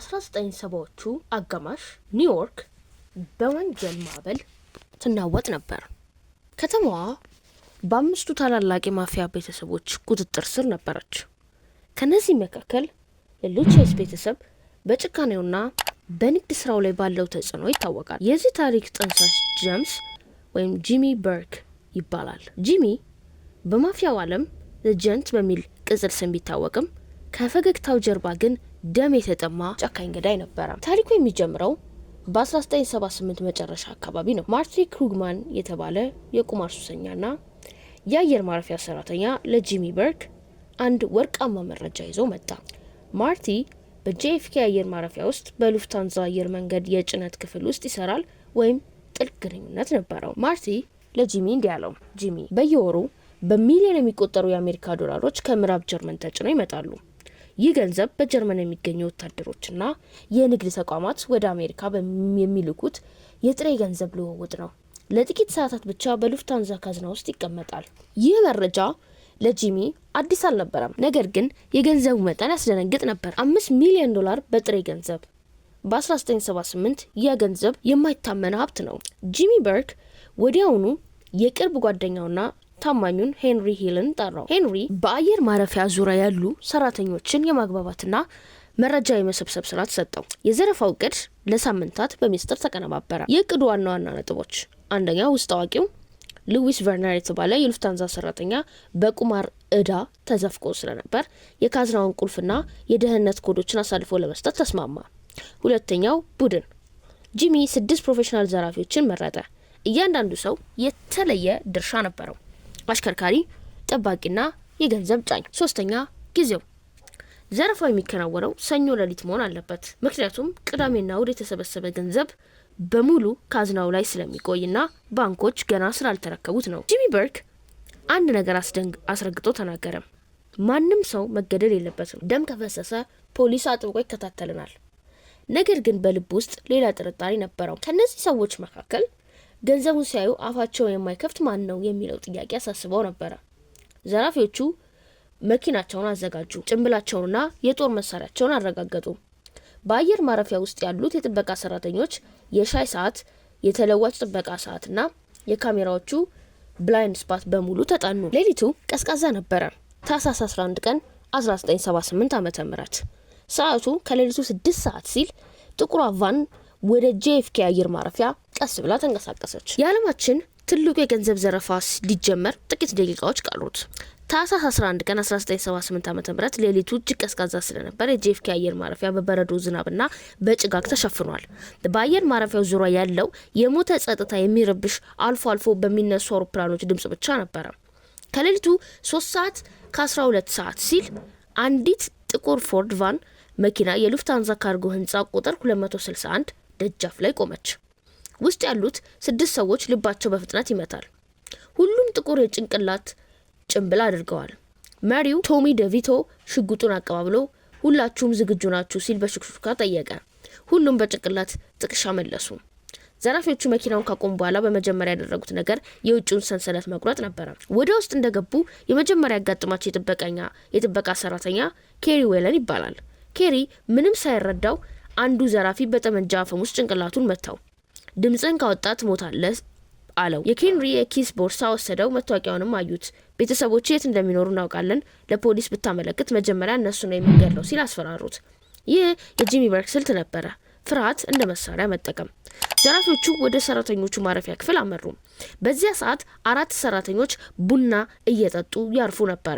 በ1970ዎቹ አጋማሽ ኒውዮርክ በወንጀል ማዕበል ትናወጥ ነበር። ከተማዋ በአምስቱ ታላላቅ የማፊያ ቤተሰቦች ቁጥጥር ስር ነበረች። ከነዚህ መካከል የሉቺየስ ቤተሰብ በጭካኔውና በንግድ ስራው ላይ ባለው ተጽዕኖ ይታወቃል። የዚህ ታሪክ ጠንሳሽ ጄምስ ወይም ጂሚ በርክ ይባላል። ጂሚ በማፊያው ዓለም ጀንት በሚል ቅጽል ስም ቢታወቅም ከፈገግታው ጀርባ ግን ደም የተጠማ ጨካኝ ገዳይ ነበረ። ታሪኩ የሚጀምረው በ1978 መጨረሻ አካባቢ ነው። ማርቲ ክሩግማን የተባለ የቁማር ሱሰኛና የአየር ማረፊያ ሰራተኛ ለጂሚ በርክ አንድ ወርቃማ መረጃ ይዞ መጣ። ማርቲ በጄኤፍኬ አየር ማረፊያ ውስጥ በሉፍታንዛ አየር መንገድ የጭነት ክፍል ውስጥ ይሰራል ወይም ጥልቅ ግንኙነት ነበረው። ማርቲ ለጂሚ እንዲህ አለው፣ ጂሚ በየወሩ በሚሊዮን የሚቆጠሩ የአሜሪካ ዶላሮች ከምዕራብ ጀርመን ተጭነው ይመጣሉ። ይህ ገንዘብ በጀርመን የሚገኙ ወታደሮችና የንግድ ተቋማት ወደ አሜሪካ የሚልኩት የጥሬ ገንዘብ ልውውጥ ነው። ለጥቂት ሰዓታት ብቻ በሉፍታንዛ ካዝና ውስጥ ይቀመጣል። ይህ መረጃ ለጂሚ አዲስ አልነበረም፣ ነገር ግን የገንዘቡ መጠን ያስደነግጥ ነበር። 5 ሚሊዮን ዶላር በጥሬ ገንዘብ። በ1978 ይህ ገንዘብ የማይታመን ሀብት ነው። ጂሚ በርክ ወዲያውኑ የቅርብ ጓደኛውና ታማኙን ሄንሪ ሂልን ጠራው። ሄንሪ በአየር ማረፊያ ዙሪያ ያሉ ሰራተኞችን የማግባባትና መረጃ የመሰብሰብ ስራ ተሰጠው። የዘረፋው እቅድ ለሳምንታት በሚስጥር ተቀነባበረ። የእቅዱ ዋና ዋና ነጥቦች፣ አንደኛ ውስጥ አዋቂው ሉዊስ ቨርነር የተባለ የሉፍታንዛ ሰራተኛ በቁማር እዳ ተዘፍቆ ስለነበር የካዝናውን ቁልፍና የደህንነት ኮዶችን አሳልፎ ለመስጠት ተስማማ። ሁለተኛው ቡድን ጂሚ 6 ፕሮፌሽናል ዘራፊዎችን መረጠ። እያንዳንዱ ሰው የተለየ ድርሻ ነበረው፣ አሽከርካሪ፣ ጠባቂና የገንዘብ ጫኝ። ሶስተኛ ጊዜው ዘረፋው የሚከናወነው ሰኞ ሌሊት መሆን አለበት፣ ምክንያቱም ቅዳሜና እሁድ የተሰበሰበ ገንዘብ በሙሉ ካዝናው ላይ ስለሚቆይና ባንኮች ገና ስላልተረከቡት ነው። ጂሚ በርክ አንድ ነገር አስረግጦ ተናገረ። ማንም ሰው መገደል የለበትም። ደም ከፈሰሰ ፖሊስ አጥብቆ ይከታተልናል። ነገር ግን በልብ ውስጥ ሌላ ጥርጣሬ ነበረው። ከነዚህ ሰዎች መካከል ገንዘቡን ሲያዩ አፋቸውን የማይከፍት ማን ነው የሚለው ጥያቄ አሳስበው ነበረ። ዘራፊዎቹ መኪናቸውን አዘጋጁ፣ ጭንብላቸውንና የጦር መሳሪያቸውን አረጋገጡ። በአየር ማረፊያ ውስጥ ያሉት የጥበቃ ሰራተኞች የሻይ ሰዓት፣ የተለዋጭ ጥበቃ ሰዓትና የካሜራዎቹ ብላይንድ ስፓት በሙሉ ተጣኑ። ሌሊቱ ቀዝቃዛ ነበረ። ታህሳስ 11 ቀን 1978 ዓ.ም ሰዓቱ ከሌሊቱ 6 ሰዓት ሲል ጥቁሯ ቫን ወደ ጄኤፍኬ አየር ማረፊያ ቀስ ብላ ተንቀሳቀሰች። የዓለማችን ትልቁ የገንዘብ ዘረፋ ሊጀመር ጥቂት ደቂቃዎች ቀሩት። ታህሳስ 11 ቀን 1978 ዓ.ም ሌሊቱ እጅግ ቀዝቃዛ ስለነበር የጄኤፍኬ አየር ማረፊያ በበረዶ ዝናብና በጭጋግ ተሸፍኗል። በአየር ማረፊያው ዙሪያ ያለው የሞተ ጸጥታ የሚረብሽ አልፎ አልፎ በሚነሱ አውሮፕላኖች ድምጽ ብቻ ነበረ። ከሌሊቱ 3 ሰዓት ከ12 ሰዓት ሲል አንዲት ጥቁር ፎርድ ቫን መኪና የሉፍታንዛ ካርጎ ህንጻ ቁጥር 261 ደጃፍ ላይ ቆመች። ውስጥ ያሉት 6 ሰዎች ልባቸው በፍጥነት ይመታል። ሁሉም ጥቁር የጭንቅላት ጭንብል አድርገዋል። መሪው ቶሚ ዴቪቶ ሽጉጡን አቀባብሎ ሁላችሁም ዝግጁ ናችሁ ሲል በሽክሹካ ጠየቀ። ሁሉም በጭንቅላት ጥቅሻ መለሱ። ዘራፊዎቹ መኪናውን ካቆሙ በኋላ በመጀመሪያ ያደረጉት ነገር የውጭውን ሰንሰለት መቁረጥ ነበረ። ወደ ውስጥ እንደገቡ የመጀመሪያ ያጋጥማቸው የጥበቃ ሰራተኛ ኬሪ ዌለን ይባላል። ኬሪ ምንም ሳይረዳው አንዱ ዘራፊ በጠመንጃ አፈሙዝ ጭንቅላቱን መታው። ድምጽን ካወጣ ትሞታለህ አለው። የኬንሪ የኪስ ቦርሳ ወሰደው። መታወቂያውንም አዩት። ቤተሰቦች የት እንደሚኖሩ እናውቃለን፣ ለፖሊስ ብታመለክት መጀመሪያ እነሱ ነው የሚገድለው ሲል አስፈራሩት። ይህ የጂሚ በርክ ስልት ነበረ፣ ፍርሃት እንደ መሳሪያ መጠቀም። ዘራፊዎቹ ወደ ሰራተኞቹ ማረፊያ ክፍል አመሩ። በዚያ ሰዓት 4 ሰራተኞች ቡና እየጠጡ ያርፉ ነበረ።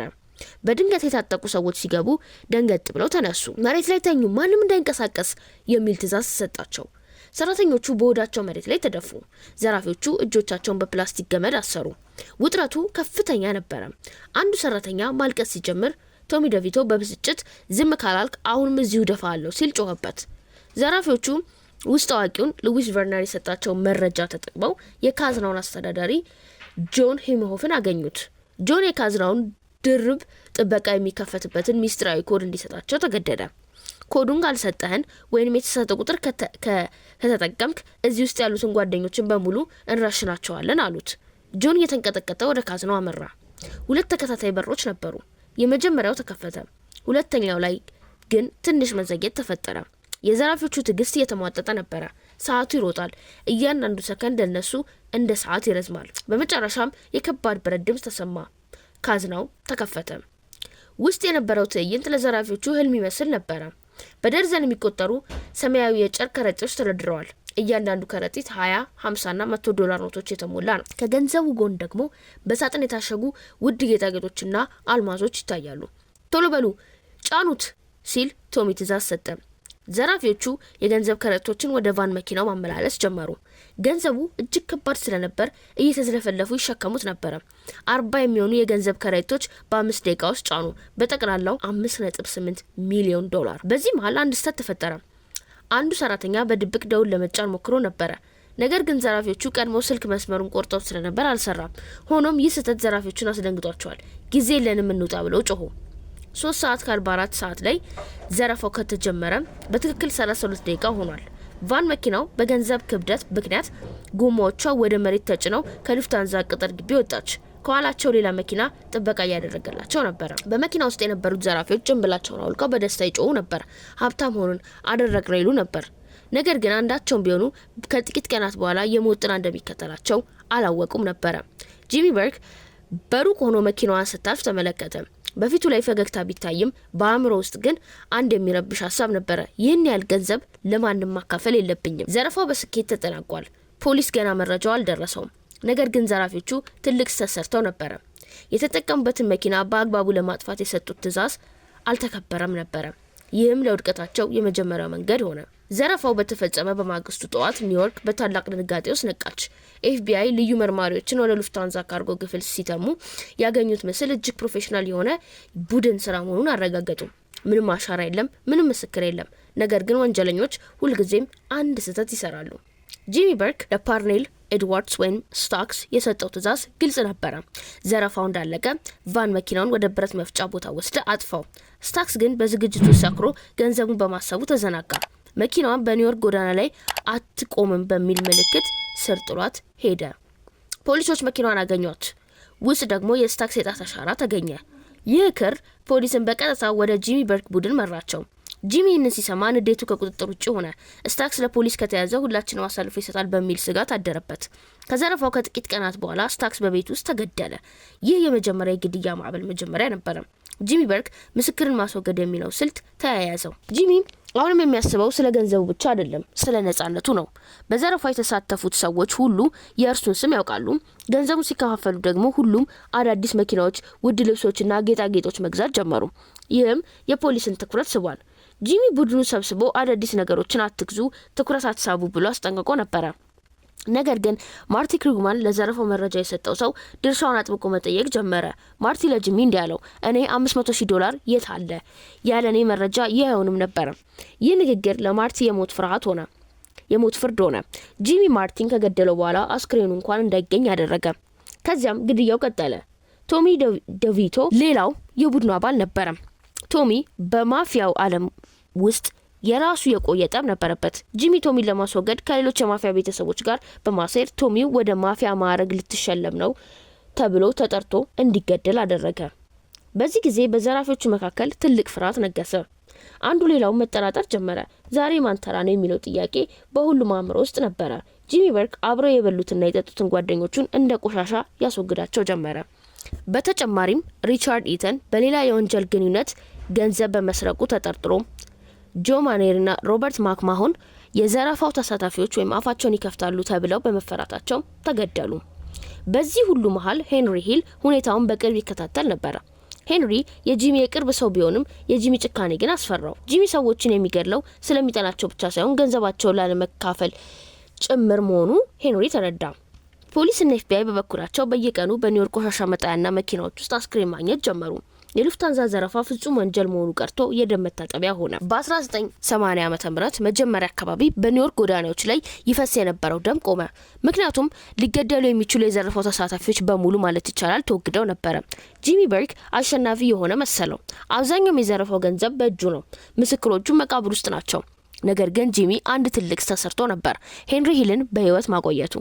በድንገት የታጠቁ ሰዎች ሲገቡ ደንገጥ ብለው ተነሱ። መሬት ላይ ተኙ፣ ማንም እንዳይንቀሳቀስ የሚል ትዕዛዝ ተሰጣቸው። ሰራተኞቹ በሆዳቸው መሬት ላይ ተደፉ። ዘራፊዎቹ እጆቻቸውን በፕላስቲክ ገመድ አሰሩ። ውጥረቱ ከፍተኛ ነበረ። አንዱ ሰራተኛ ማልቀስ ሲጀምር ቶሚ ዴቪቶ በብስጭት ዝም ካላልክ አሁንም እዚሁ ደፋለሁ ሲል ጮኸበት። ዘራፊዎቹ ውስጥ አዋቂውን ሉዊስ ቨርነር የሰጣቸው መረጃ ተጠቅመው የካዝናውን አስተዳዳሪ ጆን ሂምሆፍን አገኙት። ጆን የካዝናውን ድርብ ጥበቃ የሚከፈትበትን ሚስጥራዊ ኮድ እንዲሰጣቸው ተገደደ። ኮዱን ካልሰጠህን ወይንም የተሳሳተ ቁጥር ከተጠቀምክ እዚህ ውስጥ ያሉትን ጓደኞችን በሙሉ እንረሽናቸዋለን አሉት። ጆን እየተንቀጠቀጠ ወደ ካዝናው አመራ። 2 ተከታታይ በሮች ነበሩ። የመጀመሪያው ተከፈተ። ሁለተኛው ላይ ግን ትንሽ መዘግየት ተፈጠረ። የዘራፊዎቹ ትዕግስት እየተሟጠጠ ነበረ። ሰዓቱ ይሮጣል። እያንዳንዱ ሰከንድ ለነሱ እንደ ሰዓት ይረዝማል። በመጨረሻም የከባድ ብረት ድምፅ ተሰማ። ካዝናው ተከፈተ። ውስጥ የነበረው ትዕይንት ለዘራፊዎቹ ህልም ይመስል ነበረ። በደርዘን የሚቆጠሩ ሰማያዊ የጨርቅ ከረጢቶች ተደርድረዋል። እያንዳንዱ ከረጢት 20፣ 50 እና 100 ዶላር ኖቶች የተሞላ ነው። ከገንዘቡ ጎን ደግሞ በሳጥን የታሸጉ ውድ ጌጣጌጦችና አልማዞች ይታያሉ። ቶሎ በሉ ጫኑት ሲል ቶሚ ትዕዛዝ ሰጠ። ዘራፊዎቹ የገንዘብ ከረጢቶችን ወደ ቫን መኪናው ማመላለስ ጀመሩ። ገንዘቡ እጅግ ከባድ ስለነበር እየተዝለፈለፉ ይሸከሙት ነበረ። 40 የሚሆኑ የገንዘብ ከረጢቶች በ5 ደቂቃ ውስጥ ጫኑ። በጠቅላላው 5.8 ሚሊዮን ዶላር። በዚህ መሀል አንድ ስህተት ተፈጠረ። አንዱ ሰራተኛ በድብቅ ደውል ለመጫን ሞክሮ ነበረ። ነገር ግን ዘራፊዎቹ ቀድሞ ስልክ መስመሩን ቆርጠው ስለነበር አልሰራም። ሆኖም ይህ ስህተት ዘራፊዎቹን አስደንግጧቸዋል። ጊዜ የለንም እንውጣ ብለው ጮሁ። 3:44 ሰዓት ላይ ዘረፋው ከተጀመረ በትክክል 32 ደቂቃ ሆኗል። ቫን መኪናው በገንዘብ ክብደት ምክንያት ጎማዎቿ ወደ መሬት ተጭነው ከሉፍታንዛ ቅጥር ግቢ ወጣች። ከኋላቸው ሌላ መኪና ጥበቃ እያደረገላቸው ነበር። በመኪና ውስጥ የነበሩት ዘራፊዎች ጭንብላቸውን አውልቀው በደስታ ይጮሁ ነበር። ሀብታም ሆኑን አደረግነው ይሉ ነበር። ነገር ግን አንዳቸውም ቢሆኑ ከጥቂት ቀናት በኋላ የሞት ጥላ እንደሚከተላቸው አላወቁም ነበረ። ጂሚ በርክ በሩቅ ሆኖ መኪናዋን ስታልፍ ተመለከተ። በፊቱ ላይ ፈገግታ ቢታይም በአእምሮ ውስጥ ግን አንድ የሚረብሽ ሀሳብ ነበረ። ይህን ያህል ገንዘብ ለማንም ማካፈል የለብኝም። ዘረፋው በስኬት ተጠናቋል። ፖሊስ ገና መረጃው አልደረሰውም። ነገር ግን ዘራፊዎቹ ትልቅ ስህተት ሰርተው ነበረ። የተጠቀሙበትን መኪና በአግባቡ ለማጥፋት የሰጡት ትዕዛዝ አልተከበረም ነበረ። ይህም ለውድቀታቸው የመጀመሪያው መንገድ ሆነ። ዘረፋው በተፈጸመ በማግስቱ ጠዋት ኒውዮርክ በታላቅ ድንጋጤ ውስጥ ነቃች። ኤፍቢአይ ልዩ መርማሪዎችን ወደ ሉፍታንዛ ካርጎ ክፍል ሲተሙ ያገኙት ምስል እጅግ ፕሮፌሽናል የሆነ ቡድን ስራ መሆኑን አረጋገጡ። ምንም አሻራ የለም፣ ምንም ምስክር የለም። ነገር ግን ወንጀለኞች ሁልጊዜም አንድ ስህተት ይሰራሉ። ጂሚ በርክ ለፓርኔል ኤድዋርድስ ወይም ስታክስ የሰጠው ትዕዛዝ ግልጽ ነበረ። ዘረፋው እንዳለቀ ቫን መኪናውን ወደ ብረት መፍጫ ቦታ ወስደ አጥፋው። ስታክስ ግን በዝግጅቱ ሰክሮ ገንዘቡን በማሰቡ ተዘናጋ። መኪናዋን በኒውዮርክ ጎዳና ላይ አትቆምም በሚል ምልክት ስር ጥሏት ሄደ። ፖሊሶች መኪናዋን አገኟት። ውስጥ ደግሞ የስታክስ የጣት አሻራ ተገኘ። ይህ ክር ፖሊስን በቀጥታ ወደ ጂሚ በርክ ቡድን መራቸው። ጂሚ ይህንን ሲሰማ ንዴቱ ከቁጥጥር ውጭ ሆነ። ስታክስ ለፖሊስ ከተያዘ ሁላችንም አሳልፎ ይሰጣል በሚል ስጋት አደረበት። ከዘረፋው ከጥቂት ቀናት በኋላ ስታክስ በቤት ውስጥ ተገደለ። ይህ የመጀመሪያ የግድያ ማዕበል መጀመሪያ ነበረ። ጂሚ በርክ ምስክርን ማስወገድ የሚለው ስልት ተያያዘው። ጂሚ አሁንም የሚያስበው ስለ ገንዘቡ ብቻ አይደለም፣ ስለ ነጻነቱ ነው። በዘረፋው የተሳተፉት ሰዎች ሁሉ የእርሱን ስም ያውቃሉ። ገንዘቡን ሲከፋፈሉ ደግሞ ሁሉም አዳዲስ መኪናዎች፣ ውድ ልብሶችና ጌጣጌጦች መግዛት ጀመሩ። ይህም የፖሊስን ትኩረት ስቧል። ጂሚ ቡድኑ ሰብስቦ አዳዲስ ነገሮችን አትግዙ፣ ትኩረት አትሳቡ ብሎ አስጠንቅቆ ነበረ። ነገር ግን ማርቲ ክሩግማን ለዘረፋው መረጃ የሰጠው ሰው ድርሻውን አጥብቆ መጠየቅ ጀመረ። ማርቲ ለጂሚ እንዲህ አለው፣ እኔ $500,000 የት አለ? ያለ እኔ መረጃ ይህ አይሆንም ነበረ። ይህ ንግግር ለማርቲ የሞት ፍርድ ሆነ። ጂሚ ማርቲን ከገደለው በኋላ አስክሬኑ እንኳን እንዳይገኝ ያደረገ። ከዚያም ግድያው ቀጠለ። ቶሚ ዴቪቶ ሌላው የቡድኑ አባል ነበረ። ቶሚ በማፊያው ዓለም ውስጥ የራሱ የቆየ ጠብ ነበረበት። ጂሚ ቶሚን ለማስወገድ ከሌሎች የማፊያ ቤተሰቦች ጋር በማሴር ቶሚው ወደ ማፊያ ማዕረግ ልትሸለም ነው ተብሎ ተጠርቶ እንዲገደል አደረገ። በዚህ ጊዜ በዘራፊዎቹ መካከል ትልቅ ፍርሃት ነገሰ። አንዱ ሌላውን መጠራጠር ጀመረ። ዛሬ ማን ተራ ነው የሚለው ጥያቄ በሁሉም አእምሮ ውስጥ ነበረ። ጂሚ በርክ አብረው የበሉትና የጠጡትን ጓደኞቹን እንደ ቆሻሻ ያስወግዳቸው ጀመረ። በተጨማሪም ሪቻርድ ኢተን በሌላ የወንጀል ግንኙነት ገንዘብ በመስረቁ ተጠርጥሮ ጆ ማኔርና ሮበርት ማክማሆን የዘረፋው ተሳታፊዎች ወይም አፋቸውን ይከፍታሉ ተብለው በመፈራታቸው ተገደሉ። በዚህ ሁሉ መሃል ሄንሪ ሂል ሁኔታውን በቅርብ ይከታተል ነበር። ሄንሪ የጂሚ የቅርብ ሰው ቢሆንም የጂሚ ጭካኔ ግን አስፈራው። ጂሚ ሰዎችን የሚገድለው ስለሚጠላቸው ብቻ ሳይሆን ገንዘባቸውን ላለመካፈል ጭምር መሆኑ ሄንሪ ተረዳ። ፖሊስና ኤፍቢአይ በበኩላቸው በየቀኑ በኒውዮርክ ቆሻሻ መጣያና መኪናዎች ውስጥ አስክሬን ማግኘት ጀመሩ። የሉፍታንዛ ዘረፋ ፍጹም ወንጀል መሆኑ ቀርቶ የደም መታጠቢያ ሆነ። በ1980 ዓ.ም መጀመሪያ አካባቢ በኒውዮርክ ጎዳናዎች ላይ ይፈስ የነበረው ደም ቆመ። ምክንያቱም ሊገደሉ የሚችሉ የዘረፋው ተሳታፊዎች በሙሉ ማለት ይቻላል ተወግደው ነበረ። ጂሚ በርክ አሸናፊ የሆነ መሰለው። አብዛኛው የዘረፋው ገንዘብ በእጁ ነው። ምስክሮቹ መቃብር ውስጥ ናቸው። ነገር ግን ጂሚ አንድ ትልቅ ተሰርቶ ነበር፣ ሄንሪ ሂልን በህይወት ማቆየቱ።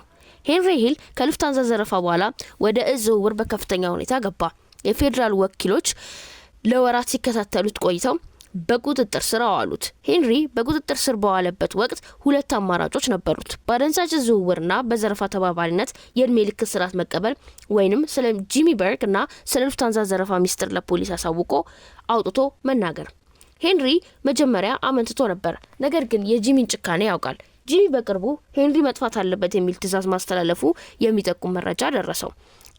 ሄንሪ ሂል ከሉፍታንዛ ዘረፋ በኋላ ወደ እዝ ዝውውር በከፍተኛ ሁኔታ ገባ። የፌዴራል ወኪሎች ለወራት ሲከታተሉት ቆይተው በቁጥጥር ስር አዋሉት። ሄንሪ በቁጥጥር ስር በዋለበት ወቅት ሁለት አማራጮች ነበሩት። በአደንዛዥ ዝውውርና በዘረፋ ተባባሪነት የእድሜ ልክ እስራት መቀበል ወይንም ስለ ጂሚ በርግ እና ስለ ሉፍታንዛ ዘረፋ ሚስጥር ለፖሊስ አሳውቆ አውጥቶ መናገር። ሄንሪ መጀመሪያ አመንትቶ ነበር፣ ነገር ግን የጂሚን ጭካኔ ያውቃል። ጂሚ በቅርቡ ሄንሪ መጥፋት አለበት የሚል ትዕዛዝ ማስተላለፉ የሚጠቁም መረጃ ደረሰው።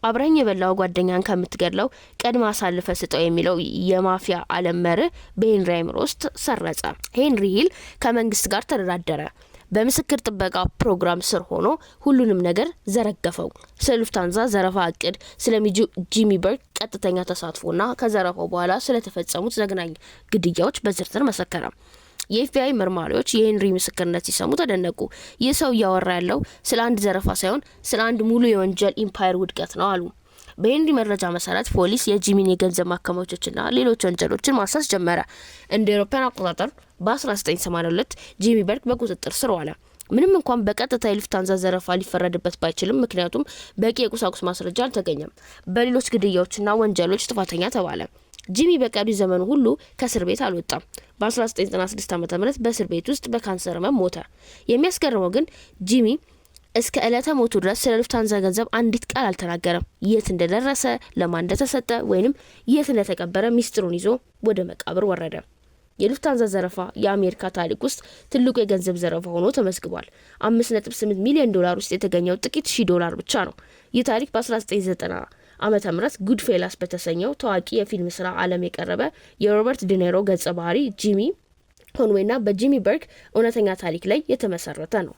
አብረኝ የበላው ጓደኛን ከምትገድለው ቀድማ አሳልፈ ስጠው የሚለው የማፊያ ዓለም መርህ በሄንሪ አእምሮ ውስጥ ሰረጸ። ሄንሪ ሂል ከመንግስት ጋር ተደራደረ። በምስክር ጥበቃ ፕሮግራም ስር ሆኖ ሁሉንም ነገር ዘረገፈው። ስለ ሉፍታንዛ ዘረፋ እቅድ፣ ስለ ጂሚ በርግ ቀጥተኛ ተሳትፎና ከዘረፋው በኋላ ስለተፈጸሙት ዘግናኝ ግድያዎች በዝርዝር መሰከረ። የኤፍቢአይ መርማሪዎች የሄንሪ ምስክርነት ሲሰሙ ተደነቁ። ይህ ሰው እያወራ ያለው ስለ አንድ ዘረፋ ሳይሆን ስለ አንድ ሙሉ የወንጀል ኢምፓየር ውድቀት ነው አሉ። በሄንሪ መረጃ መሰረት ፖሊስ የጂሚን የገንዘብ ማከማቾችና ሌሎች ወንጀሎችን ማሳስ ጀመረ። እንደ አውሮፓውያን አቆጣጠር በ1982 ጂሚ በርግ በቁጥጥር ስር ዋለ። ምንም እንኳን በቀጥታ የሉፍታንዛ ዘረፋ ሊፈረድበት ባይችልም፣ ምክንያቱም በቂ የቁሳቁስ ማስረጃ አልተገኘም። በሌሎች ግድያዎችና ወንጀሎች ጥፋተኛ ተባለ። ጂሚ በቀሪ ዘመኑ ሁሉ ከእስር ቤት አልወጣም። በ1996 ዓ.ም በእስር ቤት ውስጥ በካንሰር ህመም ሞተ። የሚያስገርመው ግን ጂሚ እስከ ዕለተ ሞቱ ድረስ ስለ ሉፍታንዛ ገንዘብ አንዲት ቃል አልተናገረም። የት እንደደረሰ፣ ለማን እንደተሰጠ ወይንም የት እንደተቀበረ ሚስጥሩን ይዞ ወደ መቃብር ወረደ። የሉፍታንዛ ዘረፋ የአሜሪካ ታሪክ ውስጥ ትልቁ የገንዘብ ዘረፋ ሆኖ ተመዝግቧል። $5.8 ሚሊዮን ውስጥ የተገኘው ጥቂት $1000 ብቻ ነው። ይህ ታሪክ በ1990 ዓመተ ምህረት ጉድፌላስ በተሰኘው ታዋቂ የፊልም ስራ ዓለም የቀረበ የሮበርት ዲኔሮ ገጸ ባህሪ ጂሚ ኮንዌይና በጂሚ በርግ እውነተኛ ታሪክ ላይ የተመሰረተ ነው።